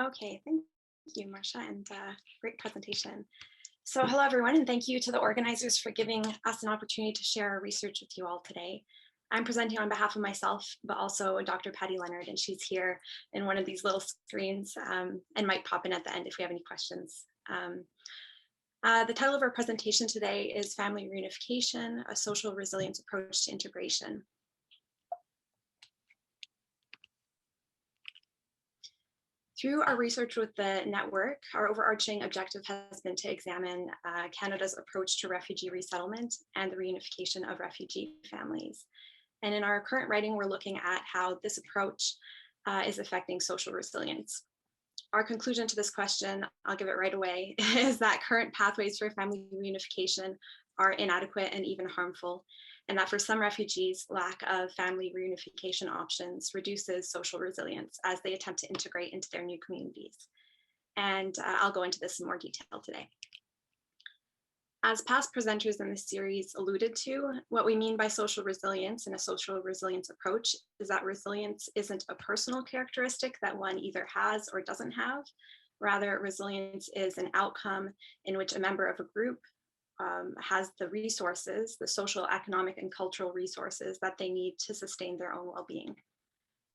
Okay, thank you, Marcia, and great presentation. So hello, everyone, and thank you to the organizers for giving us an opportunity to share our research with you all today. I'm presenting on behalf of myself, but also Dr. Patty Leonard, and she's here in one of these little screens and might pop in at the end if we have any questions. The title of our presentation today is Family Reunification, a Social Resilience Approach to Integration. Through our research with the network, our overarching objective has been to examine Canada's approach to refugee resettlement and the reunification of refugee families. And in our current writing, we're looking at how this approach is affecting social resilience. Our conclusion to this question, I'll give it right away, is that current pathways for family reunification are inadequate and even harmful, and that for some refugees, lack of family reunification options reduces social resilience as they attempt to integrate into their new communities. And I'll go into this in more detail today. As past presenters in this series alluded to, what we mean by social resilience and a social resilience approach is that resilience isn't a personal characteristic that one either has or doesn't have. Rather, resilience is an outcome in which a member of a group has the resources, the social, economic, and cultural resources that they need to sustain their own well-being.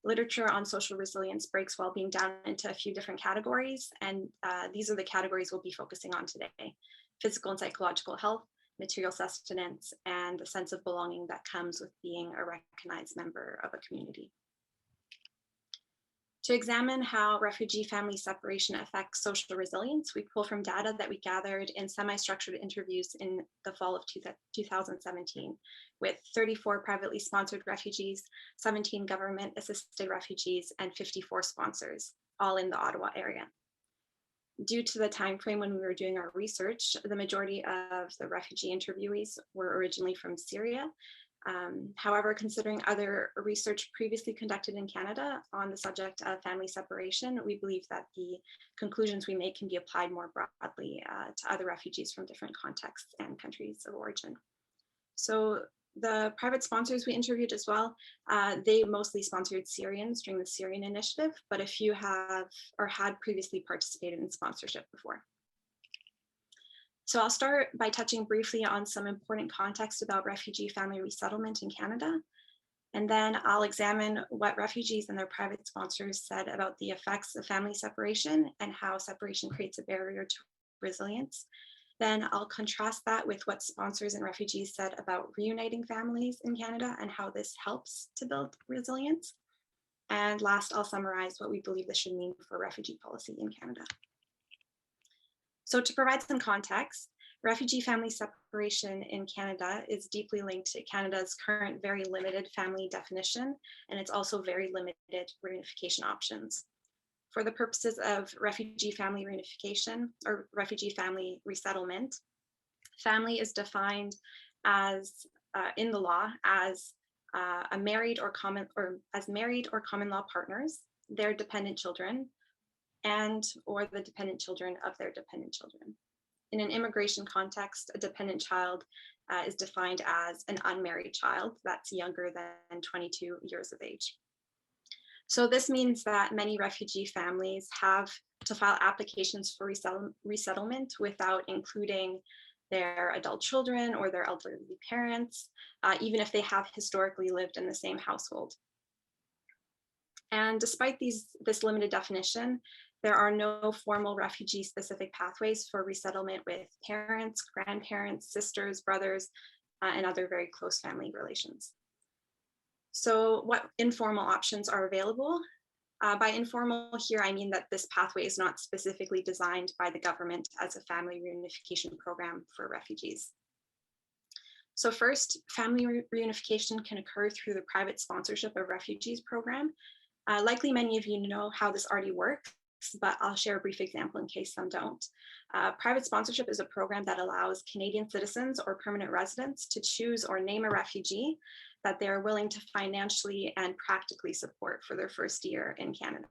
Literature on social resilience breaks well-being down into a few different categories, and these are the categories we'll be focusing on today: physical and psychological health, material sustenance, and the sense of belonging that comes with being a recognized member of a community. To examine how refugee family separation affects social resilience, we pull from data that we gathered in semi-structured interviews in the fall of 2017 with 34 privately sponsored refugees, 17 government-assisted refugees, and 54 sponsors, all in the Ottawa area. Due to the time frame when we were doing our research, the majority of the refugee interviewees were originally from Syria. However, considering other research previously conducted in Canada on the subject of family separation, we believe that the conclusions we make can be applied more broadly to other refugees from different contexts and countries of origin. So the private sponsors we interviewed as well, they mostly sponsored Syrians during the Syrian initiative, but a few have or had previously participated in sponsorship before. So I'll start by touching briefly on some important context about refugee family resettlement in Canada, and then I'll examine what refugees and their private sponsors said about the effects of family separation and how separation creates a barrier to resilience. Then I'll contrast that with what sponsors and refugees said about reuniting families in Canada and how this helps to build resilience. And last, I'll summarize what we believe this should mean for refugee policy in Canada. So to provide some context, refugee family separation in Canada is deeply linked to Canada's current very limited family definition, and it's also very limited reunification options. For the purposes of refugee family reunification or refugee family resettlement, family is defined as, in the law, as married or common law partners, their dependent children, and or the dependent children of their dependent children. In an immigration context, a dependent child is defined as an unmarried child that's younger than 22 years of age. So this means that many refugee families have to file applications for resettlement without including their adult children or their elderly parents, even if they have historically lived in the same household. And despite this limited definition, there are no formal refugee-specific pathways for resettlement with parents, grandparents, sisters, brothers, and other very close family relations. So what informal options are available? By informal here, I mean that this pathway is not specifically designed by the government as a family reunification program for refugees. So first, family reunification can occur through the private sponsorship of refugees program. Likely many of you know how this already works, but I'll share a brief example in case some don't. Private sponsorship is a program that allows Canadian citizens or permanent residents to choose or name a refugee that they're willing to financially and practically support for their first year in Canada.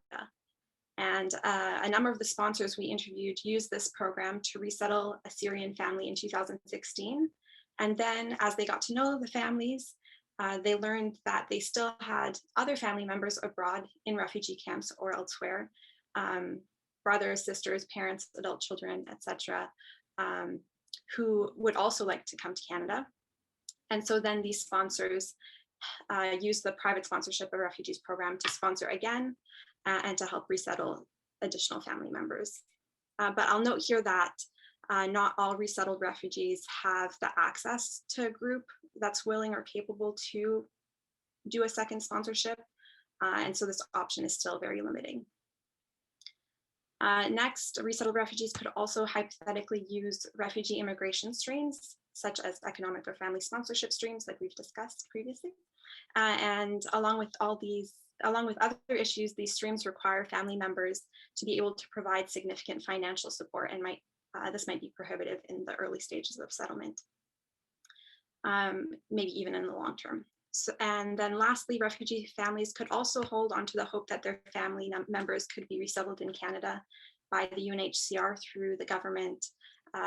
And a number of the sponsors we interviewed used this program to resettle a Syrian family in 2016. And then as they got to know the families, they learned that they still had other family members abroad in refugee camps or elsewhere brothers, sisters, parents, adult children, etc., who would also like to come to Canada. And so then these sponsors use the private sponsorship of refugees program to sponsor again and to help resettle additional family members. But I'll note here that not all resettled refugees have the access to a group that's willing or capable to do a second sponsorship. And so this option is still very limiting. Next, resettled refugees could also hypothetically use refugee immigration streams, such as economic or family sponsorship streams, like we've discussed previously. And along with other issues, these streams require family members to be able to provide significant financial support, and this might be prohibitive in the early stages of settlement, maybe even in the long term. So, and then lastly, refugee families could also hold on to the hope that their family members could be resettled in Canada by the UNHCR through the government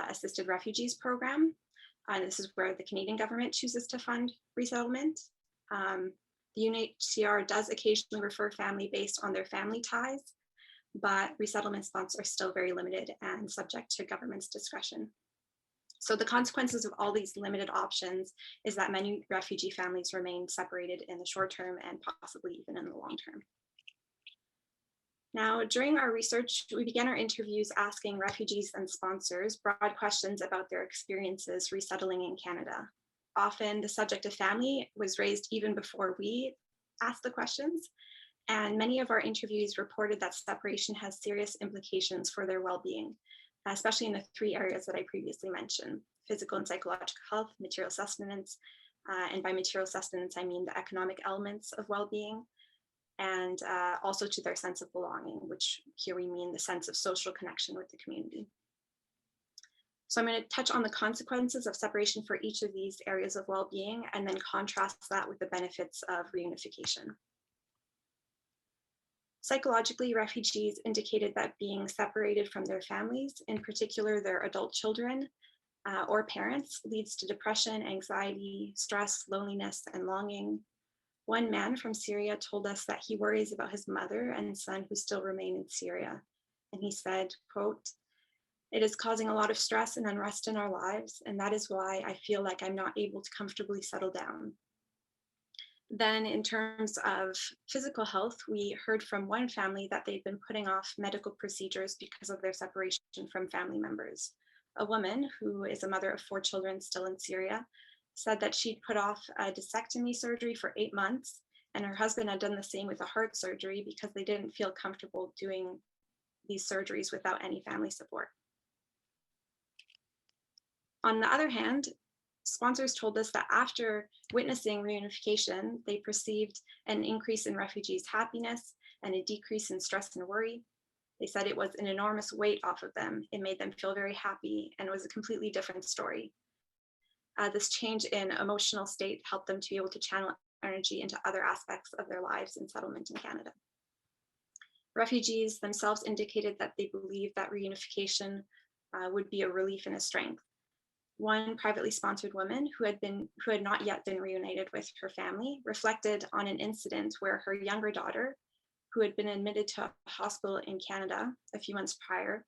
assisted refugees program. And this is where the Canadian government chooses to fund resettlement. The UNHCR does occasionally refer family based on their family ties, but resettlement spots are still very limited and subject to government's discretion. So the consequences of all these limited options is that many refugee families remain separated in the short term and possibly even in the long term. Now, during our research, we began our interviews asking refugees and sponsors broad questions about their experiences resettling in Canada. Often the subject of family was raised even before we asked the questions, and many of our interviews reported that separation has serious implications for their well-being, especially in the three areas that I previously mentioned: physical and psychological health, material sustenance, and by material sustenance, I mean the economic elements of well-being, and also to their sense of belonging, which here we mean the sense of social connection with the community. So I'm going to touch on the consequences of separation for each of these areas of well-being, and then contrast that with the benefits of reunification. Psychologically, refugees indicated that being separated from their families, in particular their adult children or parents, leads to depression, anxiety, stress, loneliness, and longing. One man from Syria told us that he worries about his mother and son who still remain in Syria. And he said, quote, "It is causing a lot of stress and unrest in our lives, and that is why I feel like I'm not able to comfortably settle down." Then in terms of physical health, we heard from one family that they've been putting off medical procedures because of their separation from family members. A woman who is a mother of 4 children still in Syria said that she'd put off a discectomy surgery for 8 months, and her husband had done the same with a heart surgery because they didn't feel comfortable doing these surgeries without any family support. On the other hand, sponsors told us that after witnessing reunification, they perceived an increase in refugees' happiness and a decrease in stress and worry. They said it was an enormous weight off of them. It made them feel very happy, and it was a completely different story. This change in emotional state helped them to be able to channel energy into other aspects of their lives in settlement in Canada. Refugees themselves indicated that they believed that reunification would be a relief and a strength. One privately sponsored woman who had not yet been reunited with her family reflected on an incident where her younger daughter, who had been admitted to a hospital in Canada a few months prior,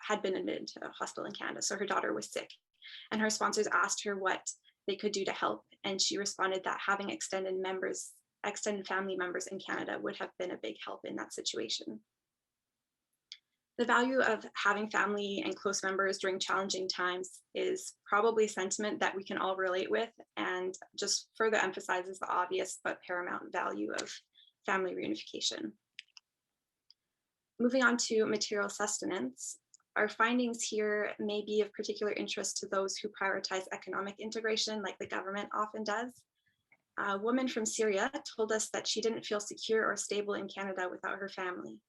had been admitted to a hospital in Canada. So her daughter was sick, and her sponsors asked her what they could do to help. And she responded that having extended family members in Canada would have been a big help in that situation. The value of having family and close members during challenging times is probably a sentiment that we can all relate with, and just further emphasizes the obvious but paramount value of family reunification. Moving on to material sustenance, our findings here may be of particular interest to those who prioritize economic integration like the government often does. A woman from Syria told us that she didn't feel secure or stable in Canada without her family,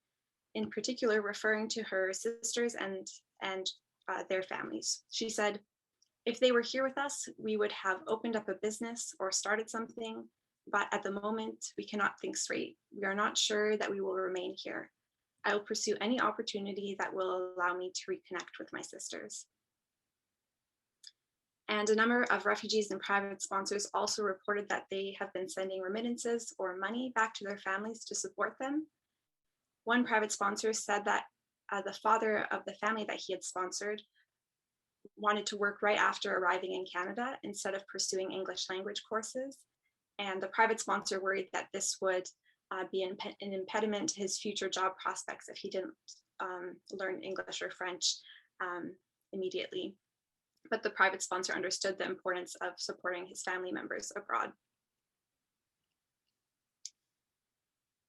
in particular referring to her sisters and their families. She said, "If they were here with us, we would have opened up a business or started something, but at the moment, we cannot think straight. We are not sure that we will remain here. I will pursue any opportunity that will allow me to reconnect with my sisters." And a number of refugees and private sponsors also reported that they have been sending remittances or money back to their families to support them. One private sponsor said that the father of the family that he had sponsored wanted to work right after arriving in Canada instead of pursuing English language courses. And the private sponsor worried that this would be an impediment to his future job prospects if he didn't learn English or French immediately. But the private sponsor understood the importance of supporting his family members abroad.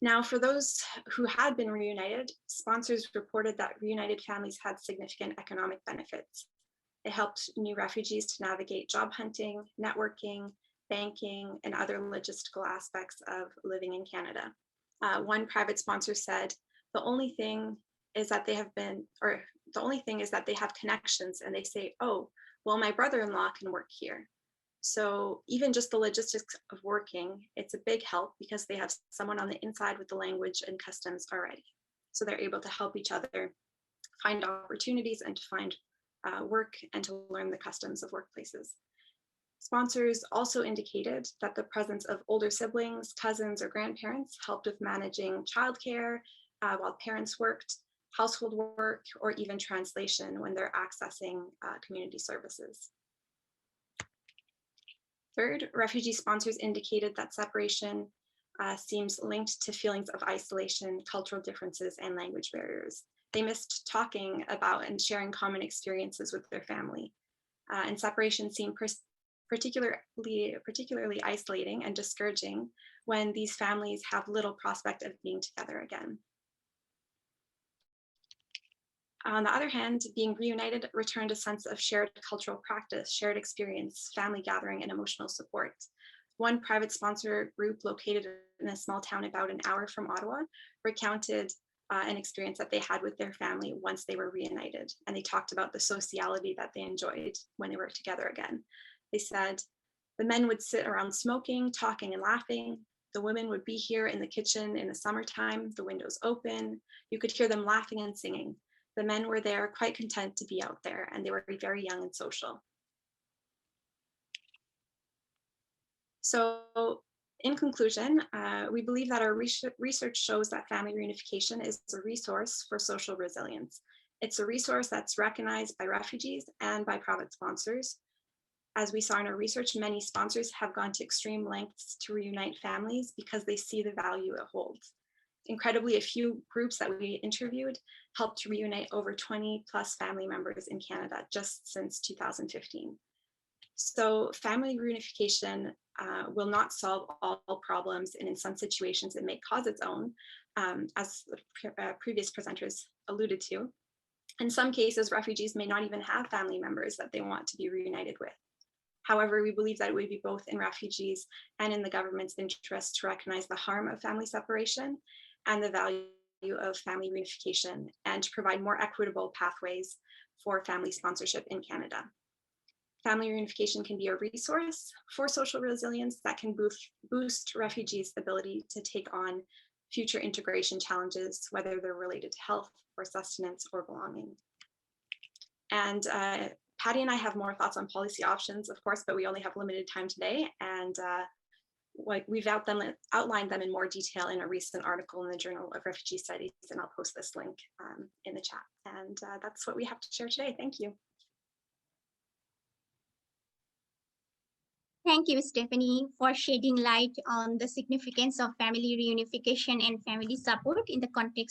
Now, for those who had been reunited, sponsors reported that reunited families had significant economic benefits. It helped new refugees to navigate job hunting, networking, banking, and other logistical aspects of living in Canada. One private sponsor said, the only thing is that they have connections, and they say, oh, well, my brother-in-law can work here. So even just the logistics of working, it's a big help because they have someone on the inside with the language and customs already. So they're able to help each other find opportunities and to find work and to learn the customs of workplaces. Sponsors also indicated that the presence of older siblings, cousins, or grandparents helped with managing childcare while parents worked, household work, or even translation when they're accessing community services. Third, refugee sponsors indicated that separation seems linked to feelings of isolation, cultural differences, and language barriers. They missed talking about and sharing common experiences with their family. And separation seemed particularly isolating and discouraging when these families have little prospect of being together again. On the other hand, being reunited returned a sense of shared cultural practice, shared experience, family gathering, and emotional support. One private sponsor group located in a small town about an hour from Ottawa recounted an experience that they had with their family once they were reunited. And they talked about the sociality that they enjoyed when they were together again. They said, the men would sit around smoking, talking, and laughing. The women would be here in the kitchen in the summertime, the windows open. You could hear them laughing and singing. The men were there quite content to be out there, and they were very young and social. So in conclusion, we believe that our research shows that family reunification is a resource for social resilience. It's a resource that's recognized by refugees and by private sponsors. As we saw in our research, many sponsors have gone to extreme lengths to reunite families because they see the value it holds. Incredibly, a few groups that we interviewed helped to reunite over 20 plus family members in Canada just since 2015. So family reunification will not solve all problems, and in some situations it may cause its own, as the previous presenters alluded to. In some cases, refugees may not even have family members that they want to be reunited with. However, we believe that it would be both in refugees and in the government's interest to recognize the harm of family separation and the value of family reunification, and to provide more equitable pathways for family sponsorship in Canada. Family reunification can be a resource for social resilience that can boost refugees' ability to take on future integration challenges, whether they're related to health or sustenance or belonging. And Patty and I have more thoughts on policy options, of course, but we only have limited time today. And we've outlined them in more detail in a recent article in the Journal of Refugee Studies, and I'll post this link in the chat. And that's what we have to share today. Thank you. Thank you, Stephanie, for shedding light on the significance of family reunification and family support in the context